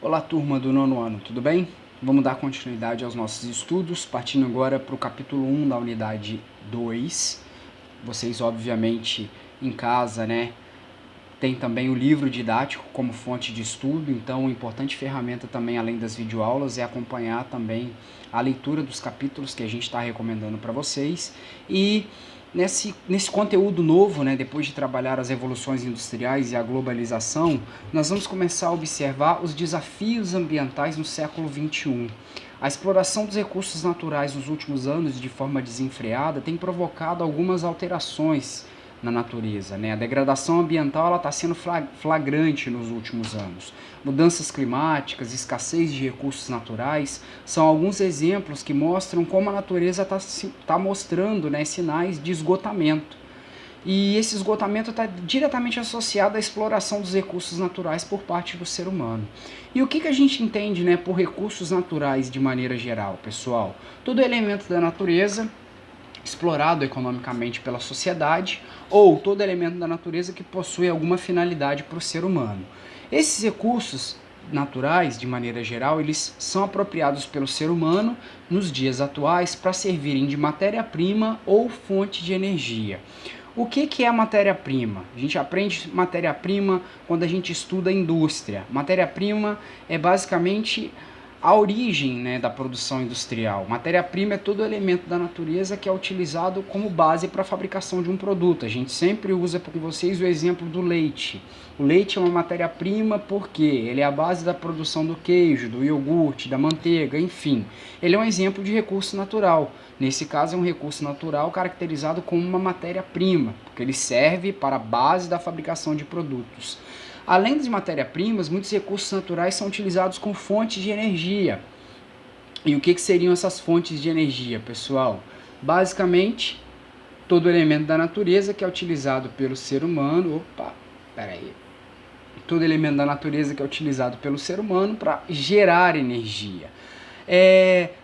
Olá, turma do nono ano, tudo bem? Vamos dar continuidade aos nossos estudos, partindo agora para o capítulo 1 da unidade 2. Vocês, obviamente, em casa, tem também o livro didático como fonte de estudo, então uma importante ferramenta também, além das videoaulas, é acompanhar também a leitura dos capítulos que a gente está recomendando para vocês. E nesse conteúdo novo, depois de trabalhar as revoluções industriais e a globalização, nós vamos começar a observar os desafios ambientais no século XXI. A exploração dos recursos naturais nos últimos anos, de forma desenfreada, tem provocado algumas alterações na natureza. A degradação ambiental está sendo flagrante nos últimos anos. Mudanças climáticas, escassez de recursos naturais são alguns exemplos que mostram como a natureza está mostrando sinais de esgotamento. E esse esgotamento está diretamente associado à exploração dos recursos naturais por parte do ser humano. E o que a gente entende por recursos naturais de maneira geral, pessoal? Todo elemento da natureza explorado economicamente pela sociedade ou todo elemento da natureza que possui alguma finalidade para o ser humano. Esses recursos naturais, de maneira geral, eles são apropriados pelo ser humano nos dias atuais para servirem de matéria-prima ou fonte de energia. O que é a matéria-prima? A gente aprende matéria-prima quando a gente estuda a indústria. Matéria-prima é basicamente a origem da produção industrial. Matéria-prima é todo elemento da natureza que é utilizado como base para a fabricação de um produto. A gente sempre usa para vocês o exemplo do leite. O leite é uma matéria-prima porque ele é a base da produção do queijo, do iogurte, da manteiga, enfim. Ele é um exemplo de recurso natural. Nesse caso é um recurso natural caracterizado como uma matéria-prima, porque ele serve para a base da fabricação de produtos. Além das matérias-primas, muitos recursos naturais são utilizados como fontes de energia. E o que seriam essas fontes de energia, pessoal? Basicamente, todo elemento da natureza que é utilizado pelo ser humano... Todo elemento da natureza que é utilizado pelo ser humano para gerar energia.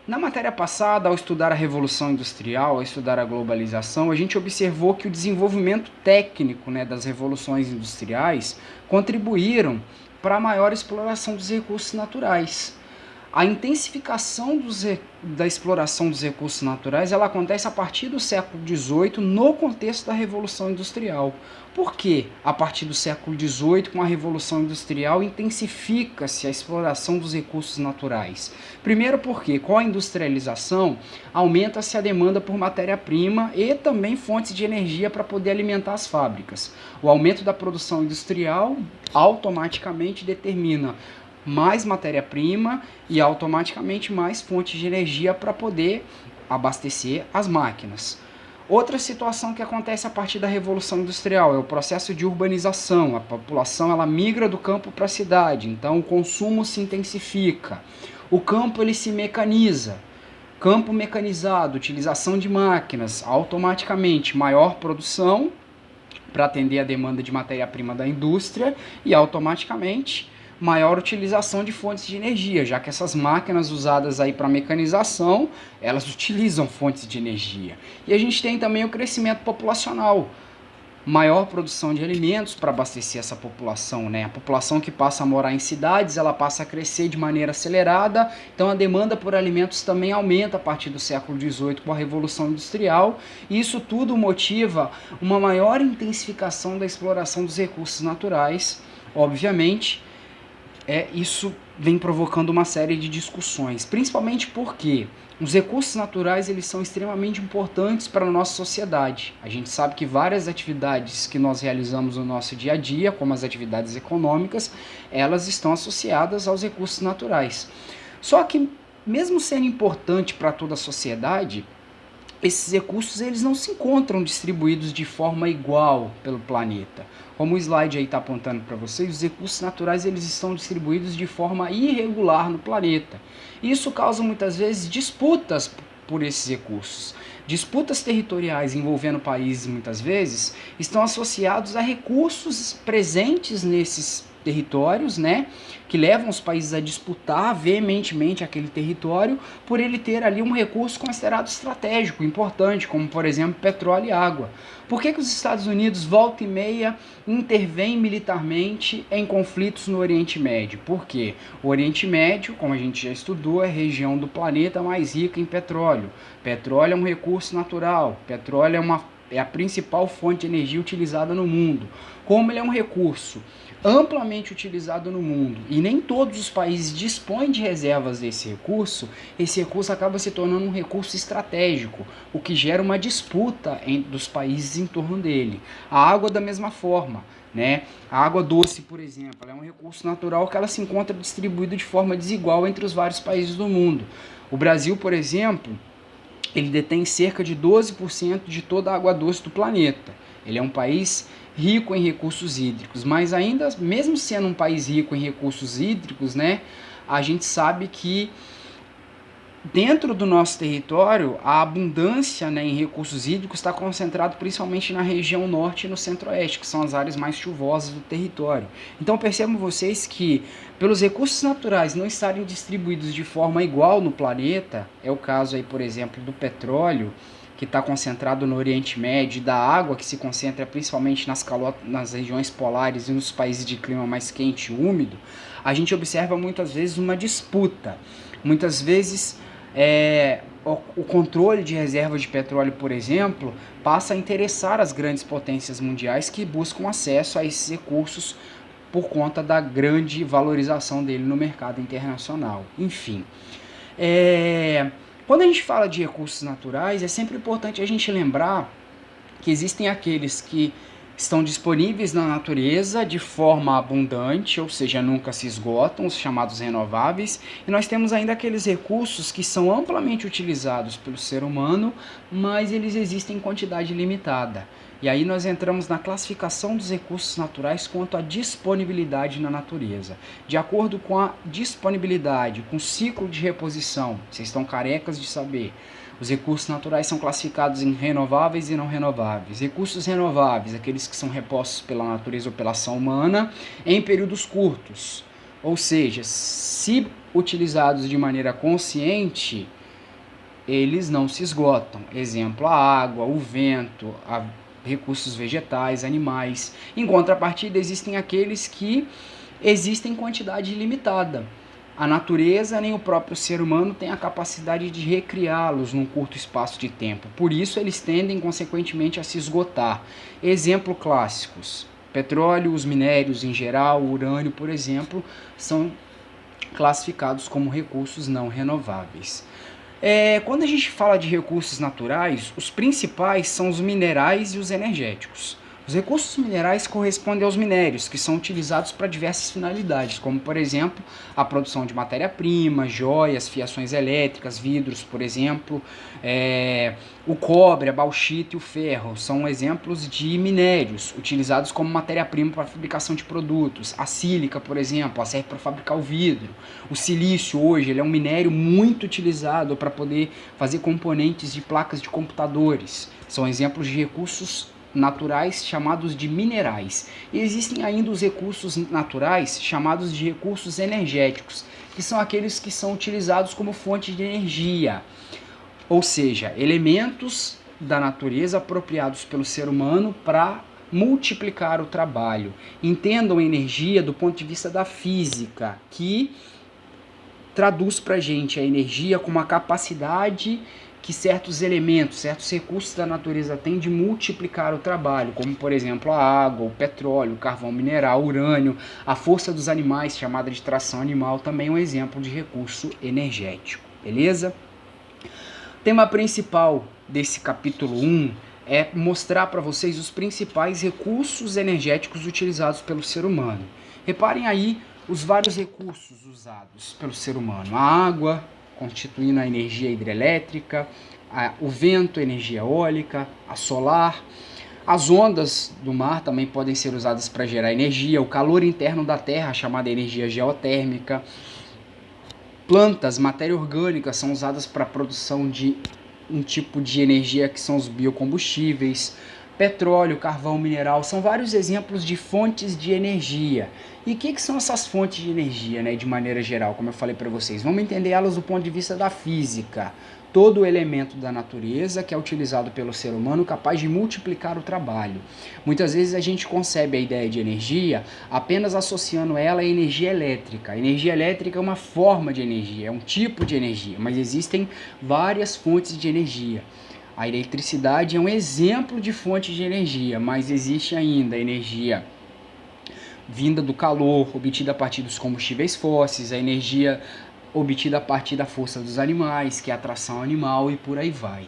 Na matéria passada, ao estudar a Revolução Industrial, ao estudar a globalização, a gente observou que o desenvolvimento técnico das revoluções industriais contribuíram para a maior exploração dos recursos naturais. A intensificação da exploração dos recursos naturais ela acontece a partir do século XVIII no contexto da Revolução Industrial. Por que a partir do século XVIII, com a Revolução Industrial, intensifica-se a exploração dos recursos naturais? Primeiro porque, com a industrialização, aumenta-se a demanda por matéria-prima e também fontes de energia para poder alimentar as fábricas. O aumento da produção industrial automaticamente determina mais matéria-prima e automaticamente mais fontes de energia para poder abastecer as máquinas. Outra situação que acontece a partir da Revolução Industrial é o processo de urbanização. A população ela migra do campo para a cidade, então o consumo se intensifica. O campo ele se mecaniza. Campo mecanizado, utilização de máquinas, automaticamente maior produção para atender a demanda de matéria-prima da indústria e automaticamente maior utilização de fontes de energia, já que essas máquinas usadas aí para mecanização, elas utilizam fontes de energia. E a gente tem também o crescimento populacional, maior produção de alimentos para abastecer essa população, A população que passa a morar em cidades, ela passa a crescer de maneira acelerada, então a demanda por alimentos também aumenta a partir do século XVIII com a Revolução Industrial, e isso tudo motiva uma maior intensificação da exploração dos recursos naturais, obviamente. Isso vem provocando uma série de discussões, principalmente porque os recursos naturais eles são extremamente importantes para a nossa sociedade. A gente sabe que várias atividades que nós realizamos no nosso dia a dia, como as atividades econômicas, elas estão associadas aos recursos naturais. Só que, mesmo sendo importante para toda a sociedade, esses recursos eles não se encontram distribuídos de forma igual pelo planeta. Como o slide aí está apontando para vocês, os recursos naturais eles estão distribuídos de forma irregular no planeta. Isso causa muitas vezes disputas por esses recursos. Disputas territoriais envolvendo países muitas vezes estão associados a recursos presentes territórios, né, que levam os países a disputar veementemente aquele território por ele ter ali um recurso considerado estratégico, importante, como por exemplo petróleo e água. Por que os Estados Unidos, volta e meia, intervêm militarmente em conflitos no Oriente Médio? Por quê? O Oriente Médio, como a gente já estudou, é a região do planeta mais rica em petróleo. Petróleo é um recurso natural, petróleo é a principal fonte de energia utilizada no mundo. Como ele é um recurso amplamente utilizado no mundo e nem todos os países dispõem de reservas desse recurso, esse recurso acaba se tornando um recurso estratégico, o que gera uma disputa dos países em torno dele. A água da mesma forma, né? A água doce, por exemplo, ela é um recurso natural que ela se encontra distribuída de forma desigual entre os vários países do mundo. O Brasil, por exemplo, ele detém cerca de 12% de toda a água doce do planeta. Ele é um país rico em recursos hídricos, mas ainda, mesmo sendo um país rico em recursos hídricos, né, a gente sabe que dentro do nosso território, a abundância, né, em recursos hídricos está concentrado principalmente na região norte e no centro-oeste, que são as áreas mais chuvosas do território. Então percebam vocês que, pelos recursos naturais não estarem distribuídos de forma igual no planeta, é o caso aí, por exemplo, do petróleo, que está concentrado no Oriente Médio, e da água, que se concentra principalmente nas regiões polares e nos países de clima mais quente e úmido, a gente observa muitas vezes uma disputa. Muitas vezes o controle de reservas de petróleo, por exemplo, passa a interessar as grandes potências mundiais que buscam acesso a esses recursos por conta da grande valorização dele no mercado internacional. Enfim, quando a gente fala de recursos naturais, é sempre importante a gente lembrar que existem aqueles que estão disponíveis na natureza de forma abundante, ou seja, nunca se esgotam, os chamados renováveis, e nós temos ainda aqueles recursos que são amplamente utilizados pelo ser humano, mas eles existem em quantidade limitada. E aí nós entramos na classificação dos recursos naturais quanto à disponibilidade na natureza. De acordo com a disponibilidade, com o ciclo de reposição, vocês estão carecas de saber, os recursos naturais são classificados em renováveis e não renováveis. Recursos renováveis, aqueles que são repostos pela natureza ou pela ação humana, em períodos curtos. Ou seja, se utilizados de maneira consciente, eles não se esgotam. Exemplo, a água, o vento, recursos vegetais, animais. Em contrapartida, existem aqueles que existem em quantidade limitada. A natureza nem o próprio ser humano tem a capacidade de recriá-los num curto espaço de tempo. Por isso, eles tendem, consequentemente, a se esgotar. Exemplos clássicos: petróleo, os minérios em geral, o urânio, por exemplo, são classificados como recursos não renováveis. Quando a gente fala de recursos naturais, os principais são os minerais e os energéticos. Os recursos minerais correspondem aos minérios, que são utilizados para diversas finalidades, como, por exemplo, a produção de matéria-prima, joias, fiações elétricas, vidros, por exemplo. O cobre, a bauxita e o ferro são exemplos de minérios utilizados como matéria-prima para a fabricação de produtos. A sílica, por exemplo, serve para fabricar o vidro. O silício, hoje, ele é um minério muito utilizado para poder fazer componentes de placas de computadores. São exemplos de recursos naturais chamados de minerais. E existem ainda os recursos naturais chamados de recursos energéticos, que são aqueles que são utilizados como fonte de energia, ou seja, elementos da natureza apropriados pelo ser humano para multiplicar o trabalho. Entendam a energia do ponto de vista da física, que traduz para a gente a energia como a capacidade que certos elementos, certos recursos da natureza têm de multiplicar o trabalho, como por exemplo a água, o petróleo, o carvão mineral, o urânio, a força dos animais, chamada de tração animal, também é um exemplo de recurso energético, beleza? O tema principal desse capítulo 1 é mostrar para vocês os principais recursos energéticos utilizados pelo ser humano. Reparem aí os vários recursos usados pelo ser humano: a água, constituindo a energia hidrelétrica, o vento, a energia eólica, a solar. As ondas do mar também podem ser usadas para gerar energia, o calor interno da terra, chamada energia geotérmica. Plantas, matéria orgânica, são usadas para a produção de um tipo de energia que são os biocombustíveis. petróleo, carvão, mineral, são vários exemplos de fontes de energia. E o que são essas fontes de energia, né, de maneira geral, como eu falei para vocês? Vamos entender elas do ponto de vista da física. Todo elemento da natureza que é utilizado pelo ser humano capaz de multiplicar o trabalho. Muitas vezes a gente concebe a ideia de energia apenas associando ela à energia elétrica. A energia elétrica é uma forma de energia, é um tipo de energia, mas existem várias fontes de energia. A eletricidade é um exemplo de fonte de energia, mas existe ainda a energia vinda do calor, obtida a partir dos combustíveis fósseis, a energia obtida a partir da força dos animais, que é a atração animal, e por aí vai.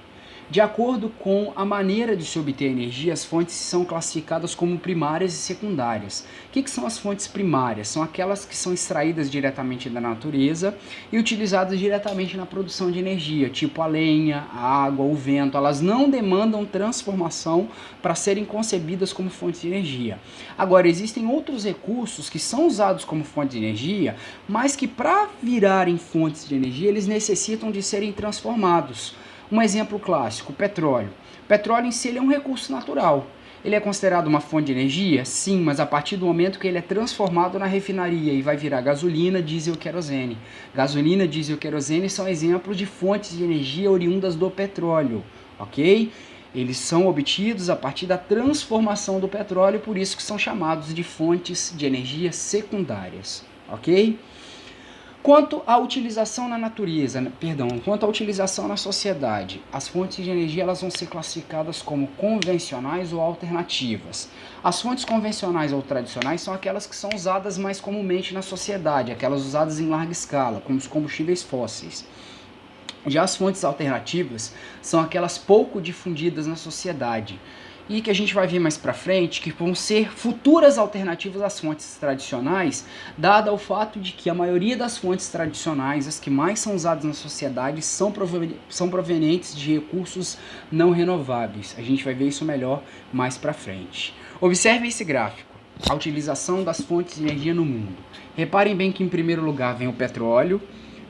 De acordo com a maneira de se obter energia, as fontes são classificadas como primárias e secundárias. O que são as fontes primárias? São aquelas que são extraídas diretamente da natureza e utilizadas diretamente na produção de energia, tipo a lenha, a água, o vento. Elas não demandam transformação para serem concebidas como fontes de energia. Agora, existem outros recursos que são usados como fonte de energia, mas que para virarem fontes de energia, eles necessitam de serem transformados. Um exemplo clássico, o petróleo. O petróleo em si ele é um recurso natural. Ele é considerado uma fonte de energia? Sim, mas a partir do momento que ele é transformado na refinaria e vai virar gasolina, diesel, querosene. Gasolina, diesel, querosene são exemplos de fontes de energia oriundas do petróleo, ok? Eles são obtidos a partir da transformação do petróleo, por isso que são chamados de fontes de energia secundárias, ok? Quanto à utilização na natureza, quanto à utilização na sociedade, as fontes de energia elas vão ser classificadas como convencionais ou alternativas. As fontes convencionais ou tradicionais são aquelas que são usadas mais comumente na sociedade, aquelas usadas em larga escala, como os combustíveis fósseis. Já as fontes alternativas são aquelas pouco difundidas na sociedade e que a gente vai ver mais para frente, que vão ser futuras alternativas às fontes tradicionais, dado o fato de que a maioria das fontes tradicionais, as que mais são usadas na sociedade, são provenientes de recursos não renováveis. A gente vai ver isso melhor mais para frente. Observe esse gráfico, a utilização das fontes de energia no mundo. Reparem bem que em primeiro lugar vem o petróleo,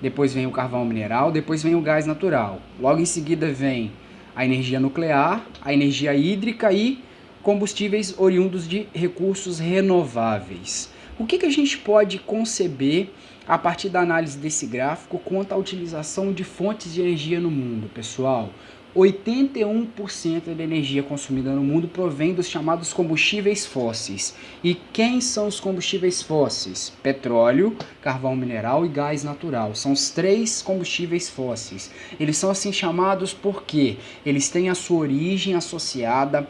depois vem o carvão mineral, depois vem o gás natural. Logo em seguida vem a energia nuclear, a energia hídrica e combustíveis oriundos de recursos renováveis. O que a gente pode conceber a partir da análise desse gráfico quanto à utilização de fontes de energia no mundo, pessoal? 81% da energia consumida no mundo provém dos chamados combustíveis fósseis. E quem são os combustíveis fósseis? Petróleo, carvão mineral e gás natural. São os três combustíveis fósseis. Eles são assim chamados porque eles têm a sua origem associada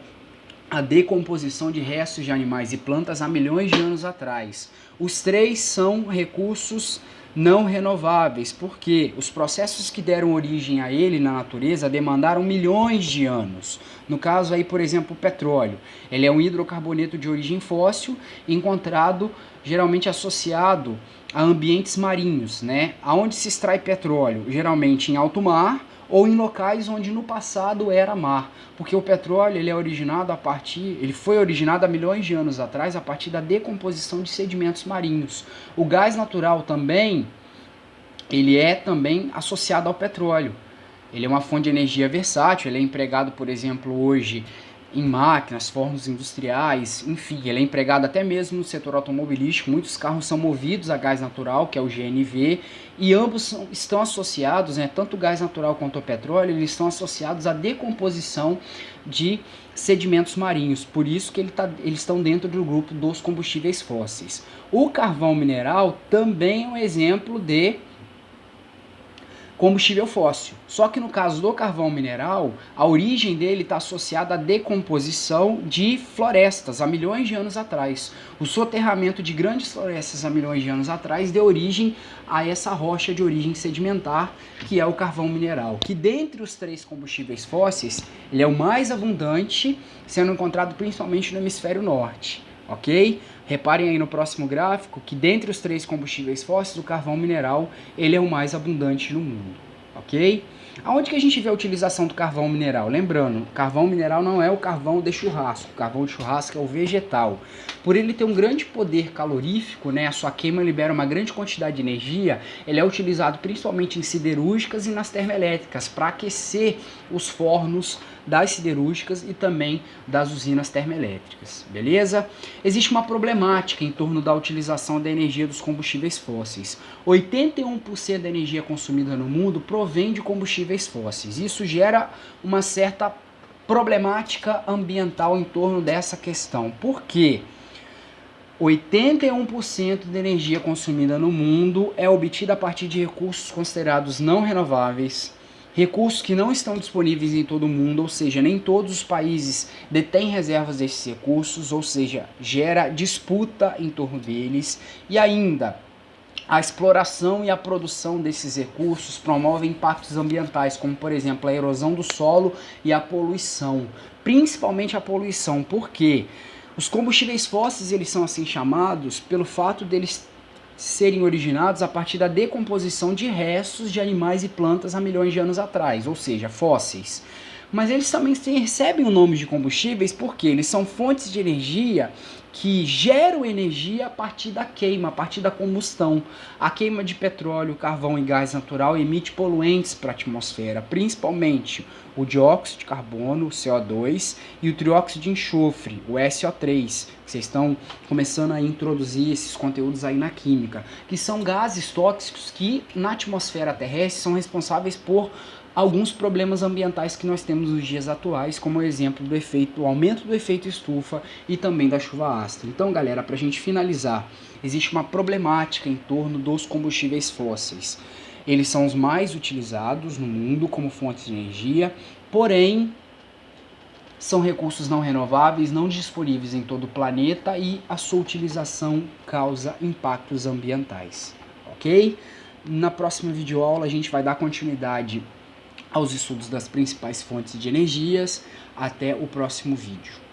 à decomposição de restos de animais e plantas há milhões de anos atrás. Os três são recursos não renováveis, porque os processos que deram origem a ele na natureza demandaram milhões de anos. No caso aí, por exemplo, o petróleo. Ele é um hidrocarboneto de origem fóssil, encontrado geralmente associado a ambientes marinhos, né? Aonde se extrai petróleo? Geralmente em alto mar ou em locais onde no passado era mar, porque o petróleo ele foi originado há milhões de anos atrás a partir da decomposição de sedimentos marinhos. O gás natural também, ele é também associado ao petróleo. Ele é uma fonte de energia versátil, ele é empregado, por exemplo, hoje em máquinas, fornos industriais, enfim, ele é empregado até mesmo no setor automobilístico. Muitos carros são movidos a gás natural, que é o GNV, e ambos estão associados, né, tanto o gás natural quanto o petróleo, eles estão associados à decomposição de sedimentos marinhos, por isso que eles estão dentro do grupo dos combustíveis fósseis. O carvão mineral também é um exemplo de combustível fóssil. Só que no caso do carvão mineral, a origem dele está associada à decomposição de florestas há milhões de anos atrás. O soterramento de grandes florestas há milhões de anos atrás deu origem a essa rocha de origem sedimentar, que é o carvão mineral, que dentre os três combustíveis fósseis, ele é o mais abundante, sendo encontrado principalmente no hemisfério norte. Ok? Reparem aí no próximo gráfico que dentre os três combustíveis fósseis, o carvão mineral ele é o mais abundante no mundo. ok? Aonde que a gente vê a utilização do carvão mineral? Lembrando, carvão mineral não é o carvão de churrasco. O carvão de churrasco é o vegetal. Por ele ter um grande poder calorífico, né, a sua queima libera uma grande quantidade de energia, ele é utilizado principalmente em siderúrgicas e nas termoelétricas para aquecer os fornos das siderúrgicas e também das usinas termoelétricas, beleza? Existe uma problemática em torno da utilização da energia dos combustíveis fósseis. 81% da energia consumida no mundo provém de combustíveis fósseis. Isso gera uma certa problemática ambiental em torno dessa questão. Por quê? 81% da energia consumida no mundo é obtida a partir de recursos considerados não renováveis, recursos que não estão disponíveis em todo o mundo, ou seja, nem todos os países detêm reservas desses recursos, ou seja, gera disputa em torno deles, e ainda a exploração e a produção desses recursos promove impactos ambientais, como por exemplo a erosão do solo e a poluição, principalmente a poluição. Por quê? Os combustíveis fósseis, eles são assim chamados pelo fato deles serem originados a partir da decomposição de restos de animais e plantas há milhões de anos atrás, ou seja, fósseis. Mas eles também recebem o nome de combustíveis porque eles são fontes de energia que geram energia a partir da queima, a partir da combustão. A queima de petróleo, carvão e gás natural emite poluentes para a atmosfera, principalmente o dióxido de carbono, o CO2, e o trióxido de enxofre, o SO3, que vocês estão começando a introduzir esses conteúdos aí na química, que são gases tóxicos que na atmosfera terrestre são responsáveis por alguns problemas ambientais que nós temos nos dias atuais, como o exemplo do efeito, o aumento do efeito estufa e também da chuva ácida. Então, galera, para a gente finalizar, existe uma problemática em torno dos combustíveis fósseis. Eles são os mais utilizados no mundo como fontes de energia, porém são recursos não renováveis, não disponíveis em todo o planeta e a sua utilização causa impactos ambientais, ok? Na próxima videoaula a gente vai dar continuidade aos estudos das principais fontes de energias. Até o próximo vídeo.